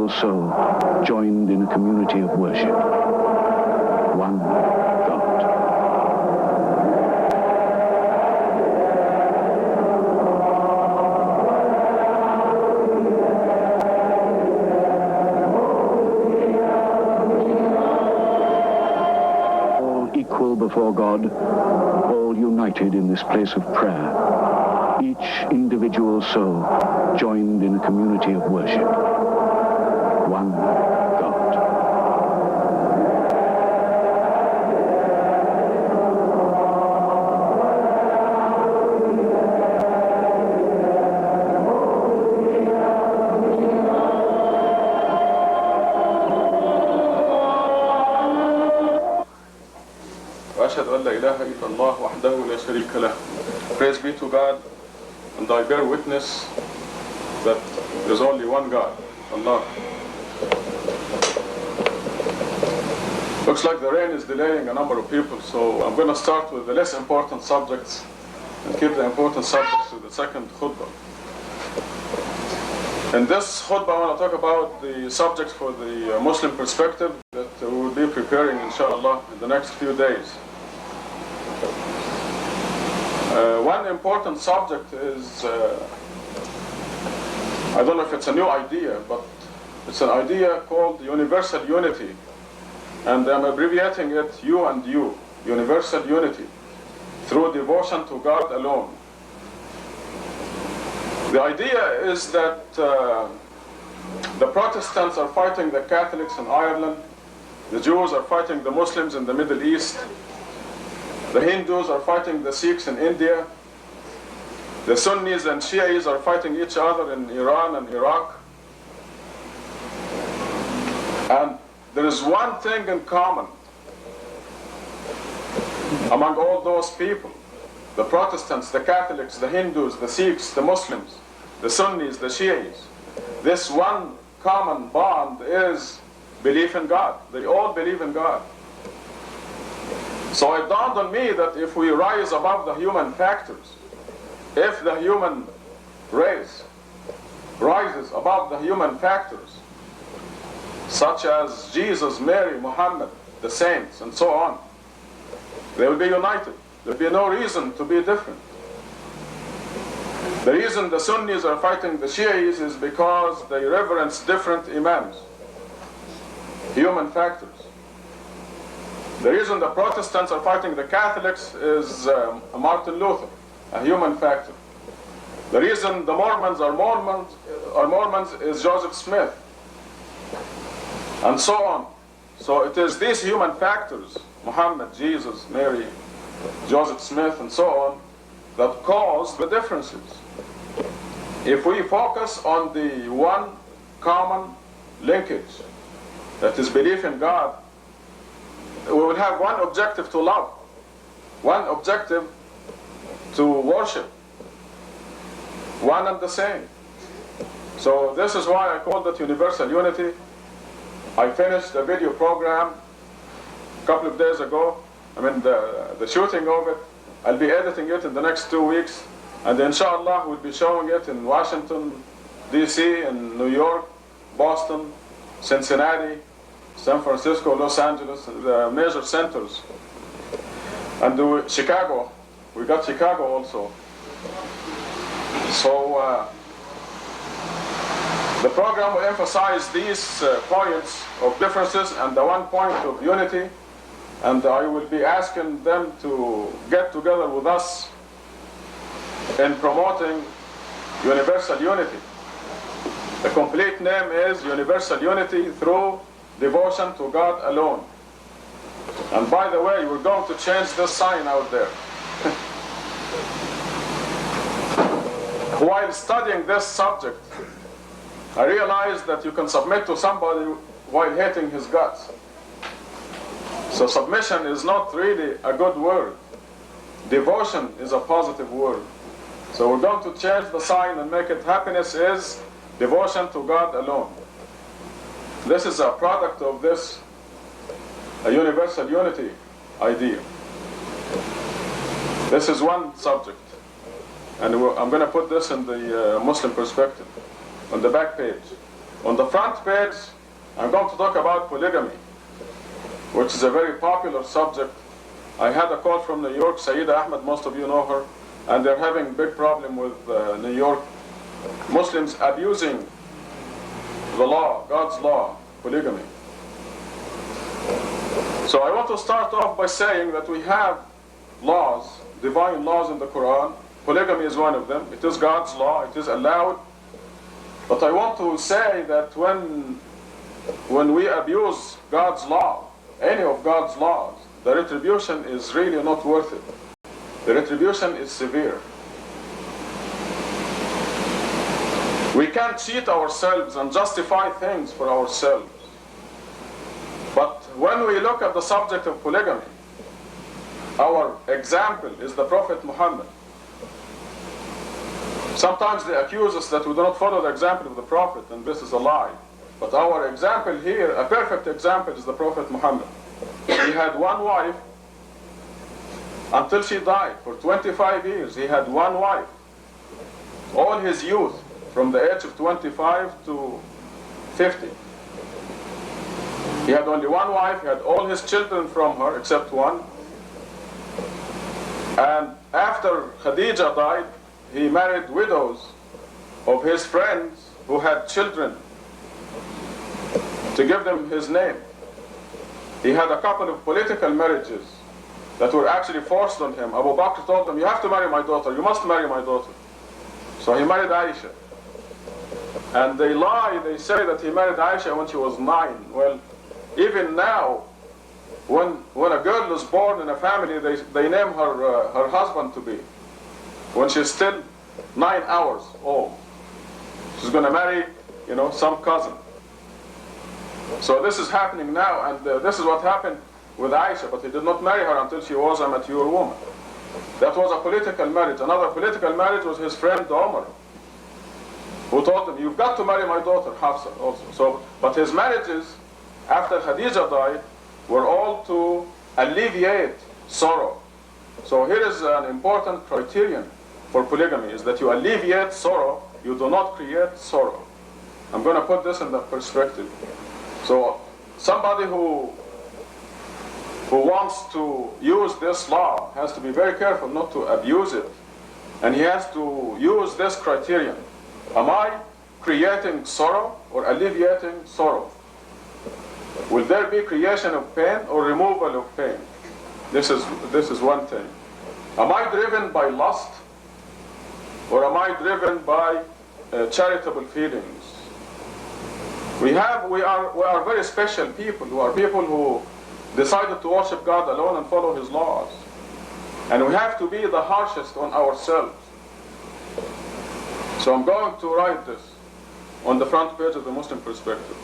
individual soul joined in a community of worship. One God. All equal before God, all united in this place of prayer. Each individual soul joined in a community of worship. One God. وأشهد أن لا إله إلا الله وحده لا شريك له. Praise be to God, and I bear witness that there's only one God, Allah. Looks like the rain is delaying a number of people, so I'm going to start with the less important subjects and keep the important subjects to the second khutbah. In this khutbah, I want to talk about the subjects for the Muslim perspective that we will be preparing, inshallah, in the next few days. One important subject is, I don't know if it's a new idea, but it's an idea called universal unity. And I'm abbreviating it U and U, universal unity, through devotion to God alone. The idea is that the Protestants are fighting the Catholics in Ireland, the Jews are fighting the Muslims in the Middle East, the Hindus are fighting the Sikhs in India, the Sunnis and Shias are fighting each other in Iran and Iraq. And there is one thing in common among all those people: the Protestants, the Catholics, the Hindus, the Sikhs, the Muslims, the Sunnis, the Shias. This one common bond is belief in God. They all believe in God. So it dawned on me that if we rise above the human factors, if the human race rises above the human factors, such as Jesus, Mary, Muhammad, the saints, and so on, they will be united. There will be no reason to be different. The reason the Sunnis are fighting the Shias is because they reverence different imams, human factors. The reason the Protestants are fighting the Catholics is Martin Luther, a human factor. The reason the Mormons are Mormons is Joseph Smith, and so on. So it is these human factors, Muhammad, Jesus, Mary, Joseph Smith, and so on, that cause the differences. If we focus on the one common linkage, that is belief in God, we will have one objective to love, one objective to worship, one and the same. So this is why I called it universal unity. I finished a video program a couple of days ago. I mean the shooting of it. I'll be editing it in the next 2 weeks, and inshallah we'll be showing it in Washington, DC, in New York, Boston, Cincinnati, San Francisco, Los Angeles, the major centers. And Chicago, we got Chicago also. So the program will emphasize these points of differences and the one point of unity, and I will be asking them to get together with us in promoting universal unity. The complete name is Universal Unity through Devotion to God Alone. And by the way, we're going to change this sign out there. While studying this subject, I realized that you can submit to somebody while hating his guts. So submission is not really a good word. Devotion is a positive word. So we're going to change the sign and make it happiness is devotion to God alone. This is a product of this universal unity idea. This is one subject. And I'm going to put this in the Muslim perspective on the back page. On the front page, I'm going to talk about polygamy, which is a very popular subject. I had a call from New York, Sayyida Ahmed, most of you know her, and they're having a big problem with New York Muslims abusing the law, God's law, polygamy. So I want to start off by saying that we have laws, divine laws in the Quran. Polygamy is one of them. It is God's law, it is allowed. But I want to say that when we abuse God's law, any of God's laws, the retribution is really not worth it. The retribution is severe. We can't cheat ourselves and justify things for ourselves. But when we look at the subject of polygamy, our example is the Prophet Muhammad. Sometimes they accuse us that we do not follow the example of the Prophet, and this is a lie. But our example here, a perfect example, is the Prophet Muhammad. He had one wife until she died. For 25 years, he had one wife. All his youth, from the age of 25 to 50. He had only one wife, he had all his children from her, except one. And after Khadija died, he married widows of his friends who had children to give them his name. He had a couple of political marriages that were actually forced on him. Abu Bakr told him, you have to marry my daughter, you must marry my daughter. So he married Aisha. And they lie, they say that he married Aisha when she was 9. Well, even now, when a girl is born in a family, they name her husband to be. When she's still 9 hours old. She's going to marry, some cousin. So this is happening now, and this is what happened with Aisha, but he did not marry her until she was a mature woman. That was a political marriage. Another political marriage was his friend Omar, who told him, you've got to marry my daughter, Hafsa, also. But his marriages, after Khadija died, were all to alleviate sorrow. So here is an important criterion for polygamy, is that you alleviate sorrow, you do not create sorrow. I'm going to put this in the perspective. So somebody who wants to use this law has to be very careful not to abuse it. And he has to use this criterion. Am I creating sorrow or alleviating sorrow? Will there be creation of pain or removal of pain? This is one thing. Am I driven by lust or am I driven by charitable feelings? We are very special people. We are people who decided to worship God alone and follow His laws. And we have to be the harshest on ourselves. So I'm going to write this on the front page of the Muslim Perspective.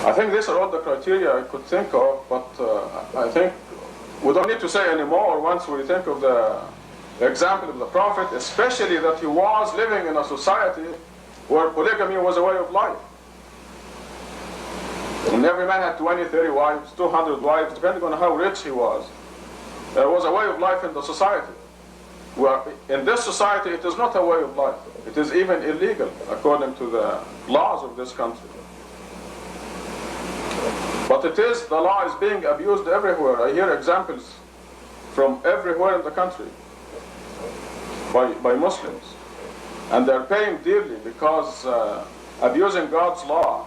I think these are all the criteria I could think of, but I think we don't need to say any more once we think of the example of the Prophet, especially that he was living in a society where polygamy was a way of life. And every man had 20, 30 wives, 200 wives, depending on how rich he was. There was a way of life in the society. Where in this society, it is not a way of life. It is even illegal, according to the laws of this country. But the law is being abused everywhere. I hear examples from everywhere in the country by Muslims. And they're paying dearly because abusing God's law.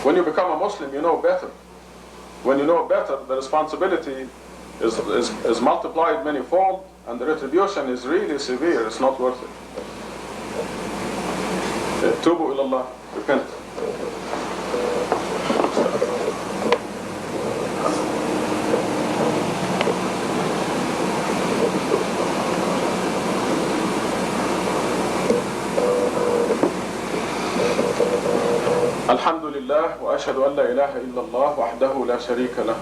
When you become a Muslim, you know better. When you know better, the responsibility is multiplied many-fold, and the retribution is really severe. It's not worth it. Tubu ilallah, repent. الحمد لله وأشهد أن لا إله إلا الله وحده لا شريك له.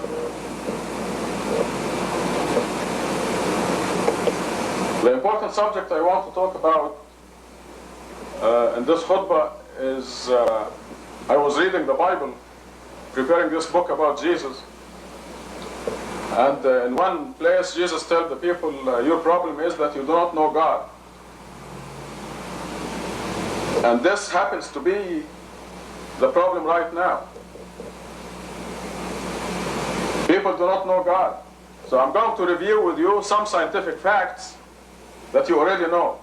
The important subject I want to talk about in this khutbah is I was reading the Bible, preparing this book about Jesus, and in one place Jesus tells the people, your problem is that you do not know God. And this happens to be the problem right now. People do not know God. So I'm going to review with you some scientific facts that you already know.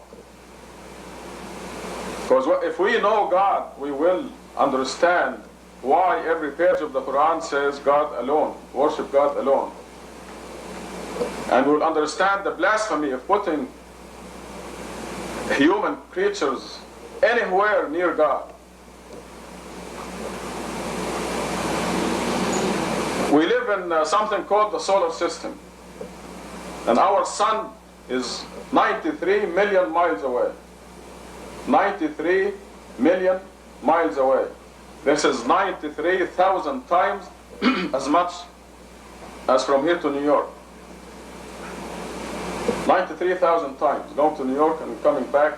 Because if we know God, we will understand why every page of the Quran says God alone, worship God alone. And we'll understand the blasphemy of putting human creatures anywhere near God. We live in something called the solar system. And our sun is 93 million miles away. 93 million miles away. This is 93,000 times as much as from here to New York. 93,000 times, going to New York and coming back,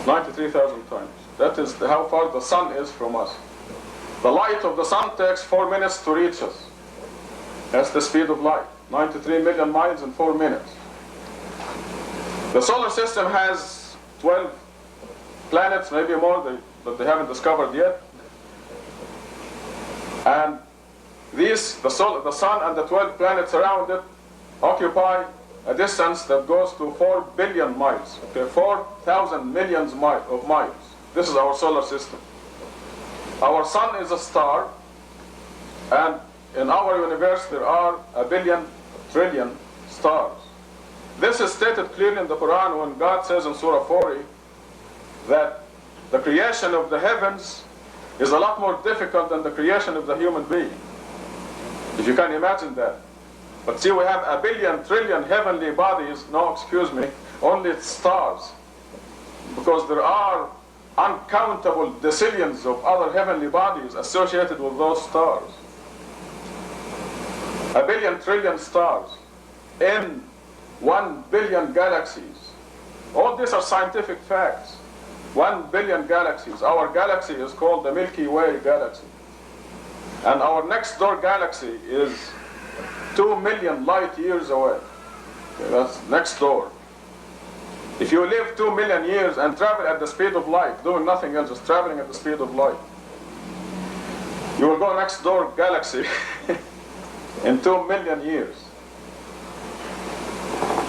93,000 times. That is how far the sun is from us. The light of the sun takes 4 minutes to reach us. That's the speed of light, 93 million miles in 4 minutes. The solar system has 12 planets, maybe more, that they haven't discovered yet. And the sun and the 12 planets around it occupy a distance that goes to 4 billion miles, okay, 4,000 millions of miles. This is our solar system. Our sun is a star, and in our universe there are a billion trillion stars. This is stated clearly in the Quran when God says in Surah 40 that the creation of the heavens is a lot more difficult than the creation of the human being. If you can imagine that. But see, we have a billion trillion heavenly bodies, no, excuse me, only stars. Because there are uncountable decillions of other heavenly bodies associated with those stars. A billion trillion stars in 1 billion galaxies. All these are scientific facts. 1 billion galaxies. Our galaxy is called the Milky Way galaxy. And our next door galaxy is 2 million light years away. Okay, that's next door. If you live 2 million years and travel at the speed of light, doing nothing else, just traveling at the speed of light, you will go next door galaxy in 2 million years.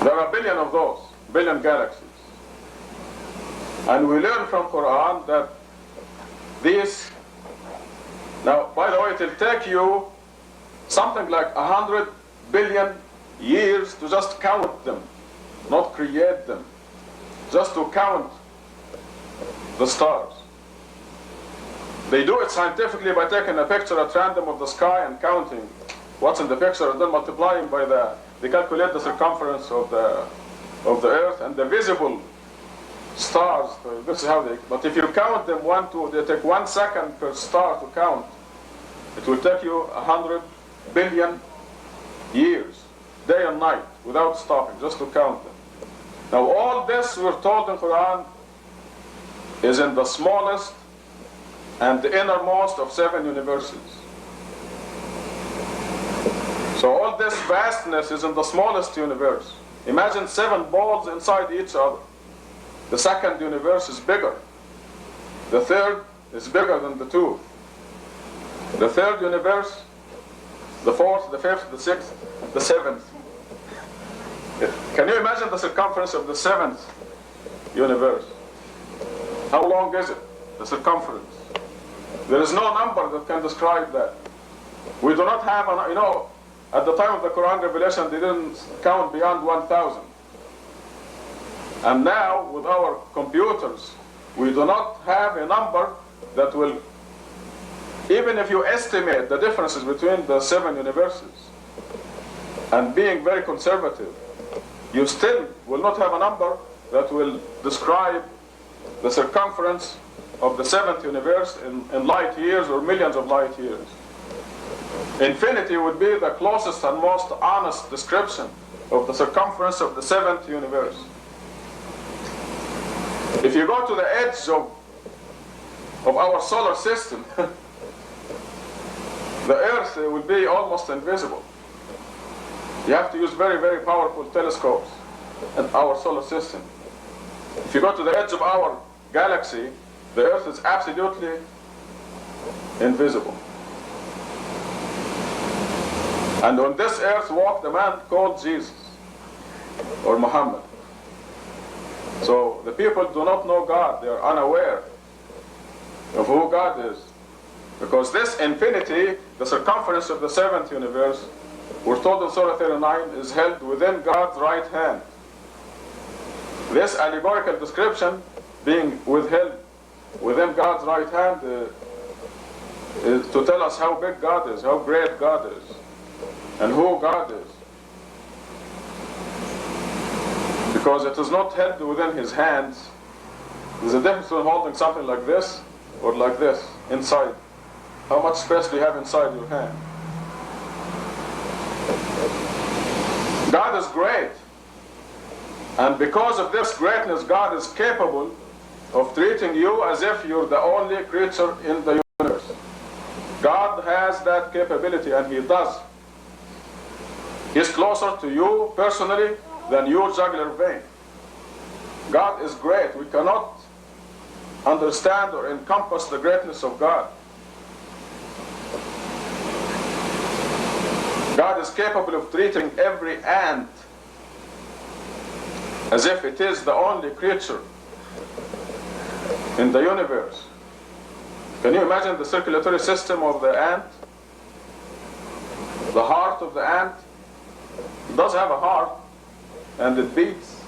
There are a billion of those, billion galaxies. And we learn from Quran that these, now by the way, it will take you something like 100 billion years to just count them, not create them, just to count the stars. They do it scientifically by taking a picture at random of the sky and counting what's in the picture and then multiplying by they calculate the circumference of the earth and the visible stars. This is how but if you count them they take 1 second per star to count. It will take you 100 billion years, day and night, without stopping, just to count them. Now all this we're told in Quran is in the smallest and the innermost of 7 universes. So all this vastness is in the smallest universe. Imagine 7 balls inside each other. The second universe is bigger. The third is bigger than the 2. The third universe, the 4th, the 5th, the 6th, the 7th. Can you imagine the circumference of the 7th universe? How long is it, the circumference? There is no number that can describe that. We do not have, at the time of the Quran revelation, they didn't count beyond 1,000. And now, with our computers, we do not have a number that will, even if you estimate the differences between the 7 universes, and being very conservative, you still will not have a number that will describe the circumference of the 7th universe in light years or millions of light years. Infinity would be the closest and most honest description of the circumference of the 7th universe. If you go to the edge of our solar system, the Earth will be almost invisible. You have to use very, very powerful telescopes in our solar system. If you go to the edge of our galaxy, the earth is absolutely invisible. And on this earth walked a man called Jesus, or Muhammad. So the people do not know God, they are unaware of who God is. Because this infinity, the circumference of the seventh universe, we're told in Surah 39, is held within God's right hand. This allegorical description, being withheld within God's right hand, is to tell us how big God is, how great God is, and who God is. Because it is not held within his hands. There's a difference between holding something like this or like this, inside. How much space do you have inside your hand? God is great. And because of this greatness, God is capable of treating you as if you're the only creature in the universe. God has that capability, and he does. He's closer to you personally than your jugular vein. God is great. We cannot understand or encompass the greatness of God. God is capable of treating every ant as if it is the only creature in the universe. Can you imagine the circulatory system of the ant? The heart of the ant? It does have a heart, and it beats.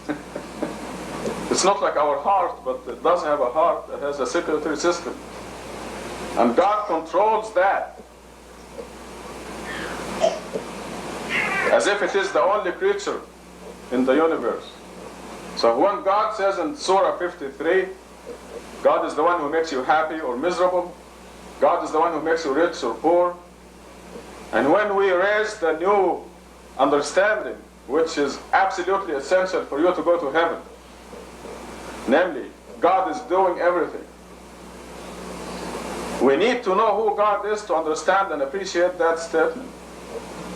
It's not like our heart, but it does have a heart. It has a circulatory system. And God controls that as if it is the only creature in the universe. So when God says in Surah 53, God is the one who makes you happy or miserable, God is the one who makes you rich or poor, and when we raise the new understanding, which is absolutely essential for you to go to heaven, namely, God is doing everything. We need to know who God is to understand and appreciate that statement.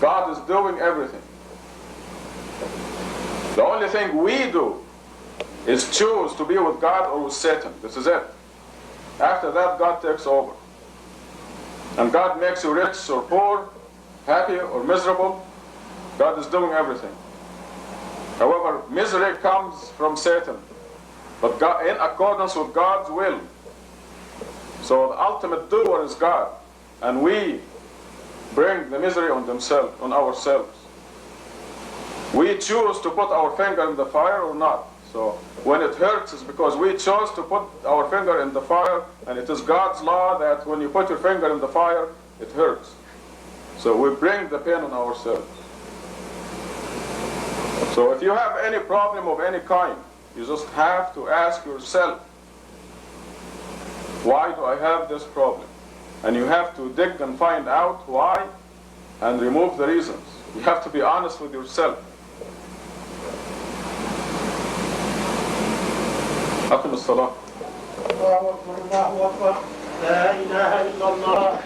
God is doing everything. The only thing we do is choose to be with God or with Satan. This is it. After that, God takes over. And God makes you rich or poor, happy or miserable. God is doing everything. However, misery comes from Satan, but God, in accordance with God's will. So the ultimate doer is God, and we bring the misery on ourselves. We choose to put our finger in the fire or not. So when it hurts, it's because we chose to put our finger in the fire, and it is God's law that when you put your finger in the fire, it hurts. So we bring the pain on ourselves. So if you have any problem of any kind, you just have to ask yourself, why do I have this problem? And you have to dig and find out why and remove the reasons. You have to be honest with yourself. أقم الصلاة. الله أكبر الله أكبر لا إله إلا الله.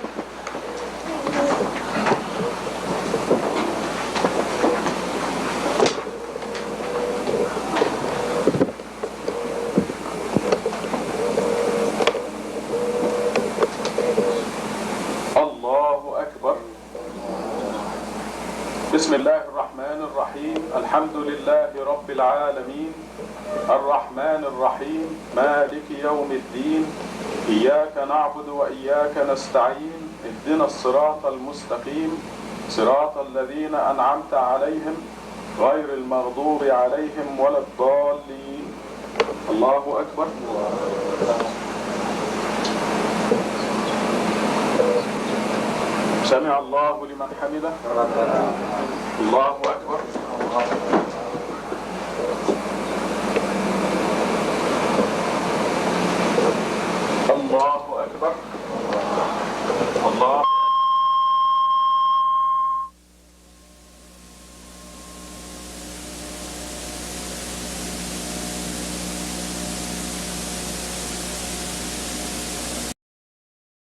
الله أكبر. بسم الله الرحمن الرحيم. الحمد لله رب العالمين الرحمن الرحيم مالك يوم الدين إياك نعبد وإياك نستعين اهدنا الصراط المستقيم صراط الذين أنعمت عليهم غير المغضوب عليهم ولا الضالين. الله أكبر. سمع الله لمن حمده. الله أكبر.